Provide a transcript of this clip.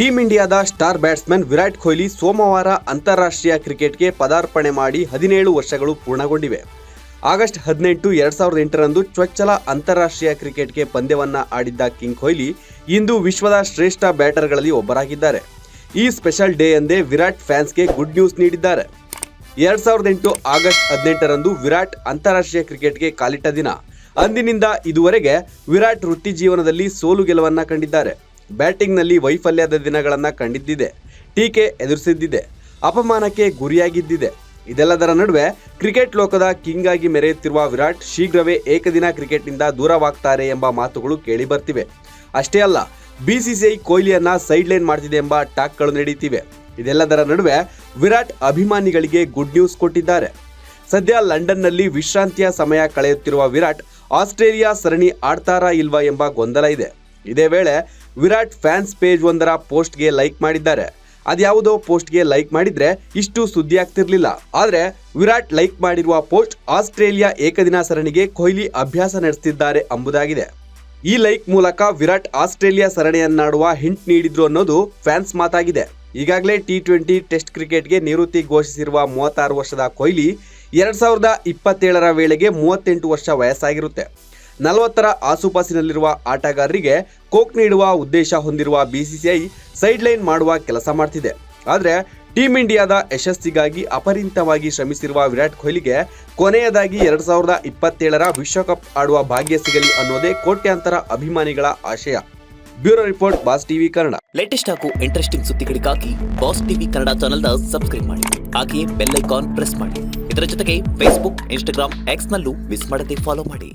Team ಇಂಡಿಯಾದ star batsman Virat Kohli ಸೋಮವಾರ ಅಂತಾರಾಷ್ಟ್ರೀಯ ಕ್ರಿಕೆಟ್ಗೆ ಪದಾರ್ಪಣೆ ಮಾಡಿ 17 ವರ್ಷಗಳು ಪೂರ್ಣಗೊಂಡಿವೆ. ಆಗಸ್ಟ್ 18, 2008ರಂದು ಚೊಚ್ಚಲ ಅಂತಾರಾಷ್ಟ್ರೀಯ ಕ್ರಿಕೆಟ್ಗೆ ಪಂದ್ಯವನ್ನ ಆಡಿದ್ದ ಕಿಂಗ್ ಕೊಹ್ಲಿ ಇಂದು ವಿಶ್ವದ ಶ್ರೇಷ್ಠ ಬ್ಯಾಟರ್ಗಳಲ್ಲಿ ಒಬ್ಬರಾಗಿದ್ದಾರೆ. ಈ ಸ್ಪೆಷಲ್ ಡೇ ಎಂದೇ ವಿರಾಟ್ ಫ್ಯಾನ್ಸ್ಗೆ ಗುಡ್ ನ್ಯೂಸ್ ನೀಡಿದ್ದಾರೆ. 2008 ಆಗಸ್ಟ್ 18ರಂದು ವಿರಾಟ್ ಅಂತಾರಾಷ್ಟ್ರೀಯ ಕ್ರಿಕೆಟ್ಗೆ ಕಾಲಿಟ್ಟ ದಿನ. ಅಂದಿನಿಂದ ಇದುವರೆಗೆ ವಿರಾಟ್ ವೃತ್ತಿ ಜೀವನದಲ್ಲಿ ಸೋಲು ಗೆಲುವನ್ನ ಕಂಡಿದ್ದಾರೆ. ಬ್ಯಾಟಿಂಗ್ನಲ್ಲಿ ವೈಫಲ್ಯದ ದಿನಗಳನ್ನ ಕಂಡಿದ್ದಿದೆ, ಟೀಕೆ ಎದುರಿಸಿದ್ದಿದೆ, ಅಪಮಾನಕ್ಕೆ ಗುರಿಯಾಗಿದ್ದಿದೆ. ಇದೆಲ್ಲದರ ನಡುವೆ ಕ್ರಿಕೆಟ್ ಲೋಕದ ಕಿಂಗ್ ಆಗಿ ಮೆರೆಯುತ್ತಿರುವ ವಿರಾಟ್ ಶೀಘ್ರವೇ ಏಕದಿನ ಕ್ರಿಕೆಟ್ನಿಂದ ದೂರವಾಗ್ತಾರೆ ಎಂಬ ಮಾತುಗಳು ಕೇಳಿ ಬರ್ತಿವೆ. ಅಷ್ಟೇ ಅಲ್ಲ, ಬಿಸಿಸಿಐ ಕೊಹ್ಲಿಯನ್ನ ಸೈಡ್ ಲೈನ್ ಮಾಡ್ತಿದೆ ಎಂಬ ಟಾಕ್ಗಳು ನಡೆಯುತ್ತಿವೆ. ಇದೆಲ್ಲದರ ನಡುವೆ ವಿರಾಟ್ ಅಭಿಮಾನಿಗಳಿಗೆ ಗುಡ್ ನ್ಯೂಸ್ ಕೊಟ್ಟಿದ್ದಾರೆ. ಸದ್ಯ ಲಂಡನ್ನಲ್ಲಿ ವಿಶ್ರಾಂತಿಯ ಸಮಯ ಕಳೆಯುತ್ತಿರುವ ವಿರಾಟ್ ಆಸ್ಟ್ರೇಲಿಯಾ ಸರಣಿ ಆಡ್ತಾರಾ ಇಲ್ವಾ ಎಂಬ ಗೊಂದಲ ಇದೆ. ಇದೇ ವೇಳೆ ವಿರಾಟ್ ಫ್ಯಾನ್ಸ್ ಪೇಜ್ ಒಂದರ ಪೋಸ್ಟ್ಗೆ ಲೈಕ್ ಮಾಡಿದ್ದಾರೆ. ಅದ್ಯಾವುದೋ ಪೋಸ್ಟ್ಗೆ ಲೈಕ್ ಮಾಡಿದ್ರೆ ಇಷ್ಟು ಸುದ್ದಿ ಆಗ್ತಿರ್ಲಿಲ್ಲ. ಆದ್ರೆ ವಿರಾಟ್ ಲೈಕ್ ಮಾಡಿರುವ ಪೋಸ್ಟ್ ಆಸ್ಟ್ರೇಲಿಯಾ ಏಕದಿನ ಸರಣಿಗೆ ಕೊಹ್ಲಿ ಅಭ್ಯಾಸ ನಡೆಸುತ್ತಿದ್ದಾರೆ ಎಂಬುದಾಗಿದೆ. ಈ ಲೈಕ್ ಮೂಲಕ ವಿರಾಟ್ ಆಸ್ಟ್ರೇಲಿಯಾ ಸರಣಿಯನ್ನಾಡುವ ಹಿಂಟ್ ನೀಡಿದ್ರು ಅನ್ನೋದು ಫ್ಯಾನ್ಸ್ ಮಾತಾಗಿದೆ. ಈಗಾಗಲೇ T20 ಟೆಸ್ಟ್ ಕ್ರಿಕೆಟ್ಗೆ ನಿವೃತ್ತಿ ಘೋಷಿಸಿರುವ 36 ವರ್ಷದ ಕೊಹ್ಲಿ 2027ರ ವೇಳೆಗೆ 38 ವರ್ಷ ವಯಸ್ಸಾಗಿರುತ್ತೆ. 40ರ ಆಸುಪಾಸಿನಲ್ಲಿರುವ ಆಟಗಾರರಿಗೆ ಕೋಕ್ ನೀಡುವ ಉದ್ದೇಶ ಹೊಂದಿರುವ ಬಿಸಿಸಿಐ ಸೈಡ್ ಲೈನ್ ಮಾಡುವ ಕೆಲಸ ಮಾಡ್ತಿದೆ. ಆದರೆ ಟೀಂ ಇಂಡಿಯಾದ ಯಶಸ್ಸಿಗಾಗಿ ಅಪರಿಮಿತವಾಗಿ ಶ್ರಮಿಸಿರುವ ವಿರಾಟ್ ಕೊಹ್ಲಿಗೆ ಕೊನೆಯದಾಗಿ 2027ರ ವಿಶ್ವಕಪ್ ಆಡುವ ಭಾಗ್ಯ ಸಿಗಲಿ ಅನ್ನೋದೇ ಕೋಟ್ಯಾಂತರ ಅಭಿಮಾನಿಗಳ ಆಶಯ. Bureau report, boss TV Kannada. Latest ಹಾಗೂ ಇಂಟ್ರೆಸ್ಟಿಂಗ್ ಸುದ್ದಿಗಳಿಗಾಗಿ ಬಾಸ್ ಟಿವಿ ಕನ್ನಡ ಚಾನೆಲ್ನ ಸಬ್ಸ್ಕ್ರೈಬ್ ಮಾಡಿ. ಹಾಗೆಯೇ ಬೆಲ್ ಐಕಾನ್ ಪ್ರೆಸ್ ಮಾಡಿ. ಇದರ ಜೊತೆಗೆ ಫೇಸ್ಬುಕ್, ಇನ್ಸ್ಟಾಗ್ರಾಮ್, ಎಕ್ಸ್ ನಲ್ಲೂ ಮಿಸ್ ಮಾಡದೆ ಫಾಲೋ ಮಾಡಿ.